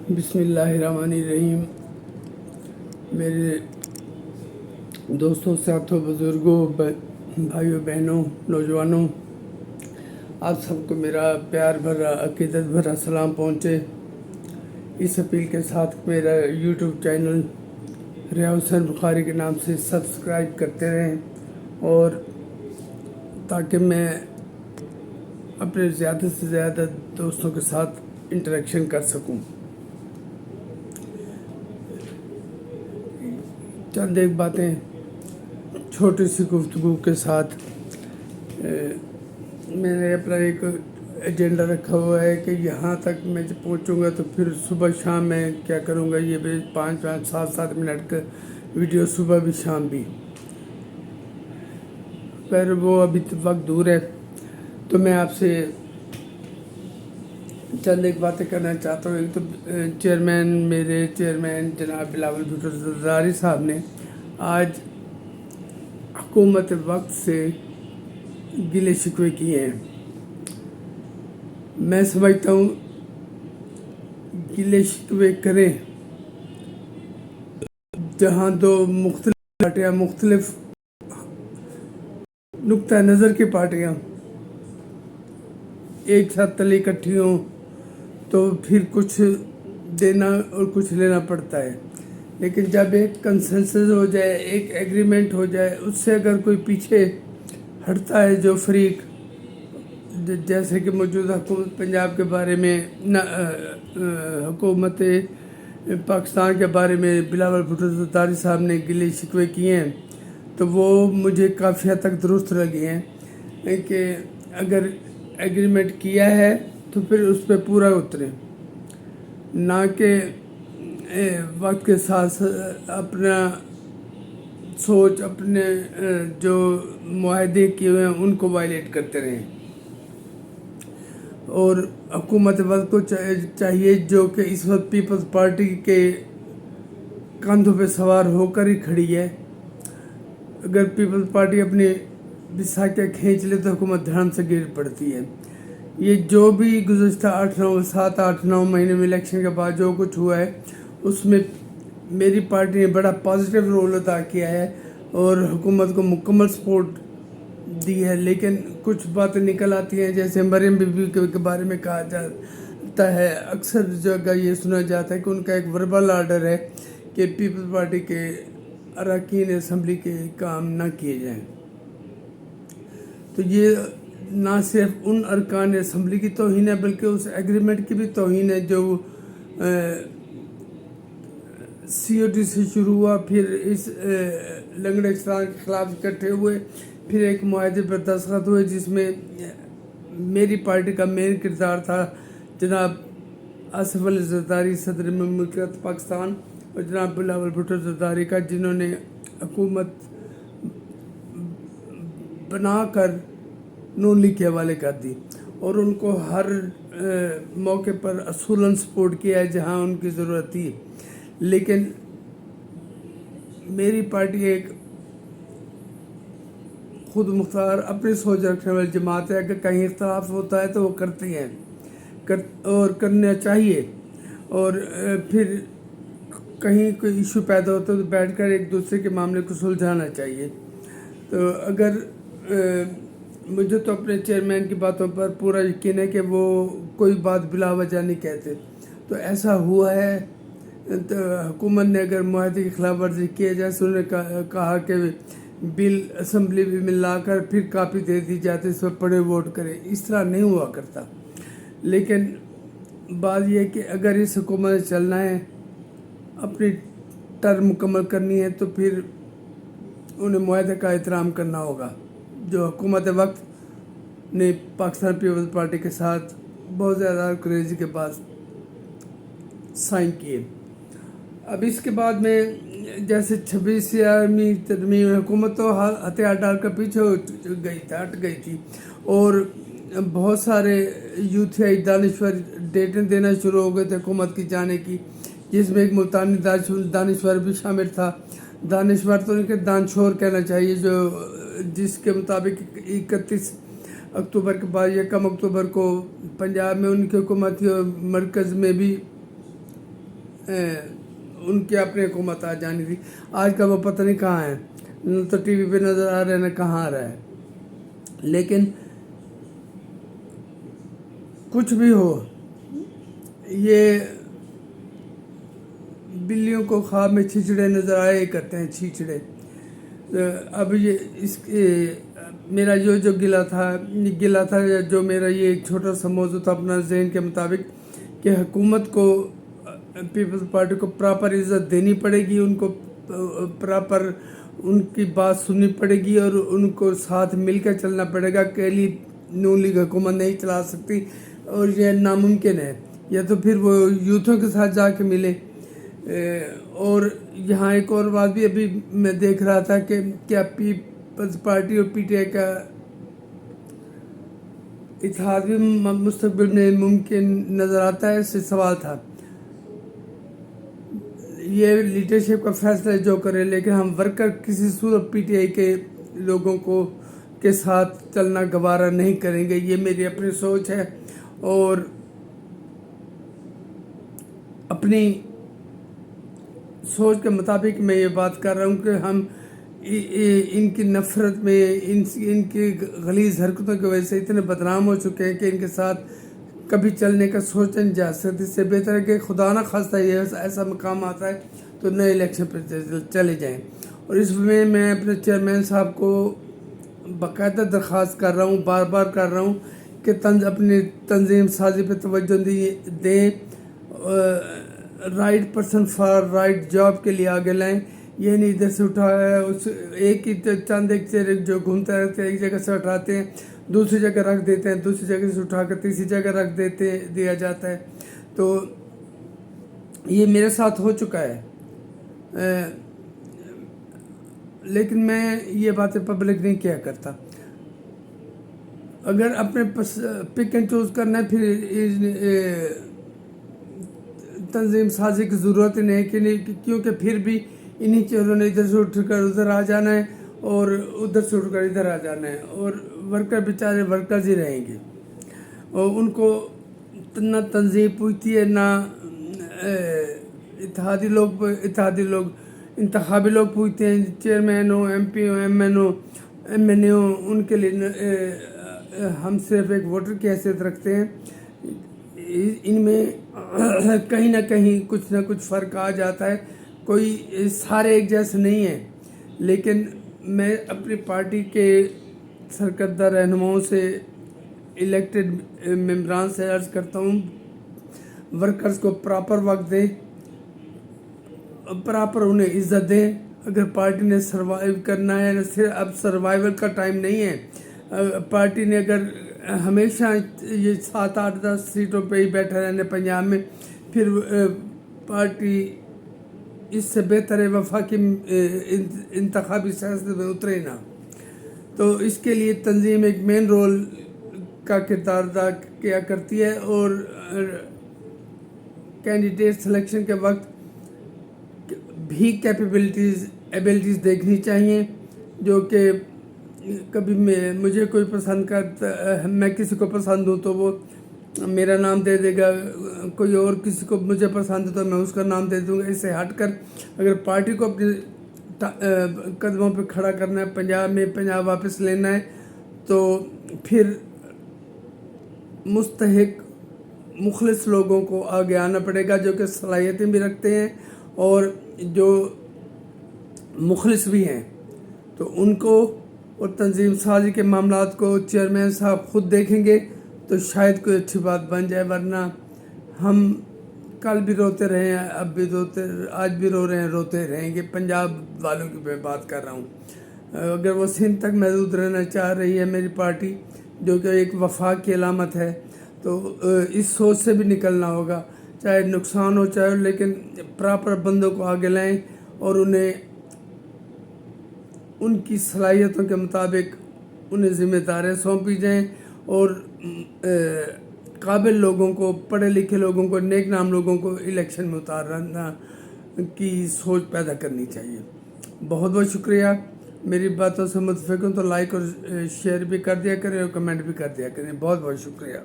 बिस्मिल्लाहिर्रहमानिर्रहीम। मेरे दोस्तों, साथियों, बुज़ुर्गों, भाइयों, बहनों, नौजवानों, आप सबको मेरा प्यार भरा, अकीदत भरा सलाम पहुँचे। इस अपील के साथ मेरा यूट्यूब चैनल रिया हुसैन बुखारी के नाम से सब्सक्राइब करते रहें, और ताकि मैं अपने ज़्यादा से ज़्यादा दोस्तों के साथ इंटरेक्शन कर सकूं। चंद एक बातें छोटी सी गुफ्तगू के साथ। मैंने अपना एक एजेंडा रखा हुआ है कि यहाँ तक मैं जब पहुँचूँगा तो फिर सुबह शाम मैं क्या करूँगा, ये भी 5-5, 7-7 मिनट का वीडियो, सुबह भी शाम भी। पर वो अभी वक्त दूर है, तो मैं आपसे चंद एक बातें करना चाहता हूँ। एक तो मेरे चेयरमैन जनाब बिलावल भुट्टो ज़रदारी साहब ने आज हुकूमत वक्त से गिले शिकवे किए हैं। मैं समझता हूँ गिले शिकवे करें जहाँ दो मुख्तलिफ पार्टियाँ, मुख्तलिफ नुक्ता नज़र की पार्टियाँ एक साथ तले इकट्ठी हों, तो फिर कुछ देना और कुछ लेना पड़ता है। लेकिन जब एक कंसेंसस हो जाए, एक एग्रीमेंट हो जाए, उससे अगर कोई पीछे हटता है जो फरीक, जैसे कि मौजूदा हुकूमत पंजाब के बारे में, हुकूमत पाकिस्तान के बारे में बिलावल भुट्टो ज़रदारी साहब ने गिले शिकवे किए हैं, तो वो मुझे काफ़ी हद तक दुरुस्त लगे हैं कि अगर एग्रीमेंट किया है तो फिर उस पर पूरा उतरे, ना कि वक्त के साथ अपना सोच, अपने जो मुआहदे किए हुए हैं उनको वायलेट करते रहें। और हुकूमत वक्त को चाहिए, जो कि इस वक्त पीपल्स पार्टी के कंधों पे सवार होकर ही खड़ी है। अगर पीपल्स पार्टी अपनी बिसाकियाँ खींच ले तो हुकूमत धड़म से गिर पड़ती है। ये जो भी गुज़श्ता 7-8-9 महीने में इलेक्शन के बाद जो कुछ हुआ है, उसमें मेरी पार्टी ने बड़ा पॉजिटिव रोल अदा किया है और हुकूमत को मुकम्मल सपोर्ट दी है। लेकिन कुछ बातें निकल आती हैं, जैसे मरियम बीबी के बारे में कहा जाता है, अक्सर जगह ये सुना जाता है कि उनका एक वर्बल आर्डर है कि पीपल्स पार्टी के अरकान असम्बली के काम ना किए जाएं। तो ये ना सिर्फ उन अरकान असम्बली की तौहीन है, बल्कि उस एग्रीमेंट की भी तौहीन है जो COD से शुरू हुआ, फिर इस लंगड़े इस्लाम के खिलाफ इकट्ठे हुए, फिर एक मुआहदे पर दस्तखत हुए जिसमें मेरी पार्टी का मेन किरदार था जनाब आसिफ अली ज़रदारी, सदर मुमलिकत पाकिस्तान, और जनाब बिलावल भुट्टो ज़रदारी का, जिन्होंने हुकूमत बनाकर नून लीग के हवाले कर दी और उनको हर मौके पर असूलन सपोर्ट किया है जहां उनकी ज़रूरत थी। लेकिन मेरी पार्टी एक खुद मुख्तार अपनी सोच रखने वाली जमात है। अगर कहीं इख्तलाफ होता है तो वो करती हैं, और करना चाहिए। और फिर कहीं कोई इशू पैदा होता है तो बैठकर एक दूसरे के मामले को सुलझाना चाहिए। तो अगर मुझे तो अपने चेयरमैन की बातों पर पूरा यकीन है कि वो कोई बात बिला वजह नहीं कहते। तो ऐसा हुआ है, तो हुकूमत ने अगर मुआहदे की खिलाफ वर्जी की, जैसे उन्होंने कहा कि बिल असम्बली में लाकर फिर कापी दे दी जाती, इस पर पढ़े वोट करें, इस तरह नहीं हुआ करता। लेकिन बात यह कि अगर इस हुकूमत में चलना है, अपनी टर्म मुकम्मल करनी है, तो फिर उन्हें मुआहदे का एहतराम करना होगा जो हुकूमत वक्त ने पाकिस्तान पीपल्स पार्टी के साथ बहुत ज़्यादा क्रेज़ी के बाद साइन किए। अब इसके बाद में जैसे 26वीं तरमीम हुकूमत तो हथियार डालकर पीछे हट गई थी, और बहुत सारे यूथियाई दानिश्वर डेटें देना शुरू हो गए थे हुकूमत की जाने की, जिसमें एक मुल्तानी दानिश्वर भी शामिल था। दानिश्वर तो उनके दानशोर कहना चाहिए, जो जिसके मुताबिक 31 अक्टूबर के बाद 1 अक्टूबर को पंजाब में उनकी हुकूमत थी और मरकज़ में भी उनकी अपनी हुकूमत आ जानी थी। आज का वो पता नहीं कहाँ है, न तो टीवी पे नज़र आ रहा है न कहाँ आ रहा है। लेकिन कुछ भी हो, ये बिल्लियों को ख्वाब में छिछड़े नज़र आए करते हैं, छिछड़े। अब ये मेरा जो गिला था जो मेरा ये एक छोटा सा मौजू था अपना जहन के मुताबिक, कि हुकूमत को, पीपल्स पार्टी को प्रॉपर इज़्ज़त देनी पड़ेगी, उनको प्रॉपर उनकी बात सुननी पड़ेगी और उनको साथ मिलकर चलना पड़ेगा। अकेली नून लीग हुकूमत नहीं चला सकती और ये नामुमकिन है। या तो फिर वो यूथों के साथ जाके मिले। और यहाँ एक और बात भी अभी मैं देख रहा था कि क्या पीपल्स पार्टी और पीटीआई का इत्तेहाद भी मुस्तकबिल में मुमकिन नज़र आता है, इससे सवाल था। ये लीडरशिप का फैसला जो करे, लेकिन हम वर्कर किसी सूरत पीटीआई के लोगों को के साथ चलना गवारा नहीं करेंगे। ये मेरी अपनी सोच है और अपनी सोच के मुताबिक मैं ये बात कर रहा हूँ कि हम इनकी नफ़रत में, इनकी गलीज़ हरकतों की वजह से इतने बदनाम हो चुके हैं कि इनके साथ कभी चलने का सोचा नहीं जा सकता। इससे बेहतर है कि खुदा ना खास्ता ये ऐसा मकाम आता है तो नए इलेक्शन पर चले जाएं। और इसमें मैं अपने चेयरमैन साहब को बाकायदा दरख्वास्त कर रहा हूँ, बार बार कर रहा हूँ कि अपनी तंजीम साजी पर तवज्जो दें, right person for right job के लिए आगे लाएं। ये नहीं इधर से उठाया उस एक ही चंद एक चेहरे जो घूमते रहते हैं, एक जगह से उठाते हैं दूसरी जगह रख देते हैं, दूसरी जगह से उठाकर तीसरी जगह रख दिया जाता है। तो ये मेरे साथ हो चुका है। लेकिन मैं ये बातें पब्लिक नहीं किया करता। अगर अपने पिक एंड चूज करना है, फिर तंजीम साजी की ज़रूरत ही नहीं क्योंकि फिर भी इन्हीं चेहरों ने इधर से उठकर उधर आ जाना है और उधर से उठकर इधर आ जाना है और वर्कर बेचारे वर्कर्स ही रहेंगे और उनको ना तंजीम पूछती है, ना इत्तेहादी लोग इंतखाबी लोग पूछते हैं। चेयरमैन हो, MP हो, MN हो, MNA हो, उनके लिए हम सिर्फ एक वोटर की हैसियत रखते हैं। इनमें कहीं ना कहीं कुछ ना कुछ फ़र्क आ जाता है, कोई सारे एक जैसे नहीं है। लेकिन मैं अपनी पार्टी के सरकर्दा रहनुमाओं से, इलेक्टेड मेंबरान से अर्ज़ करता हूँ, वर्कर्स को प्रॉपर वक्त दें, प्रॉपर उन्हें इज़्ज़त दें। अगर पार्टी ने सर्वाइव करना है, सिर्फ अब सर्वाइवल का टाइम नहीं है। पार्टी ने अगर हमेशा ये 7, 8, 10 सीटों पे ही बैठा रहने पंजाब में, फिर पार्टी इससे बेहतर है वफाकी इंतखाबी सियासत में उतरे ना। तो इसके लिए तंजीम एक मेन रोल का किरदार अदा किया करती है और कैंडिडेट सिलेक्शन के वक्त भी एबिलिटीज़ देखनी चाहिए, जो कि कभी मुझे कोई पसंद कर, मैं किसी को पसंद हूँ तो वो मेरा नाम दे देगा, कोई और किसी को मुझे पसंद है तो मैं उसका नाम दे दूँगा। इससे हटकर अगर पार्टी को अपने कदमों पे खड़ा करना है, पंजाब वापस लेना है, तो फिर मुस्तहिक मुखलिस लोगों को आगे आना पड़ेगा, जो कि सलाहियतें भी रखते हैं और जो मुखलिस भी हैं। तो उनको और तंजीम साजी के मामलात को चेयरमैन साहब खुद देखेंगे तो शायद कोई अच्छी बात बन जाए, वरना हम कल भी रोते रहे हैं, अब भी रोते, आज भी रो रहे हैं, रोते रहेंगे। पंजाब वालों की मैं बात कर रहा हूँ। अगर वो सिंध तक महदूद रहना चाह रही है मेरी पार्टी, जो कि एक वफाक की अलामत है, तो इस सोच से भी निकलना होगा, चाहे नुकसान हो चाहे, लेकिन प्रॉपर बंदों को आगे लाएं और उन्हें उनकी सलाहियतों के मुताबिक उन्हें ज़िम्मेदारियाँ सौंपी जाएं और काबिल लोगों को, पढ़े लिखे लोगों को, नेक नाम लोगों को इलेक्शन में उतारना की सोच पैदा करनी चाहिए। बहुत बहुत शुक्रिया। मेरी बातों से मुतफिक हूं तो लाइक और शेयर भी कर दिया करें और कमेंट भी कर दिया करें। बहुत बहुत शुक्रिया।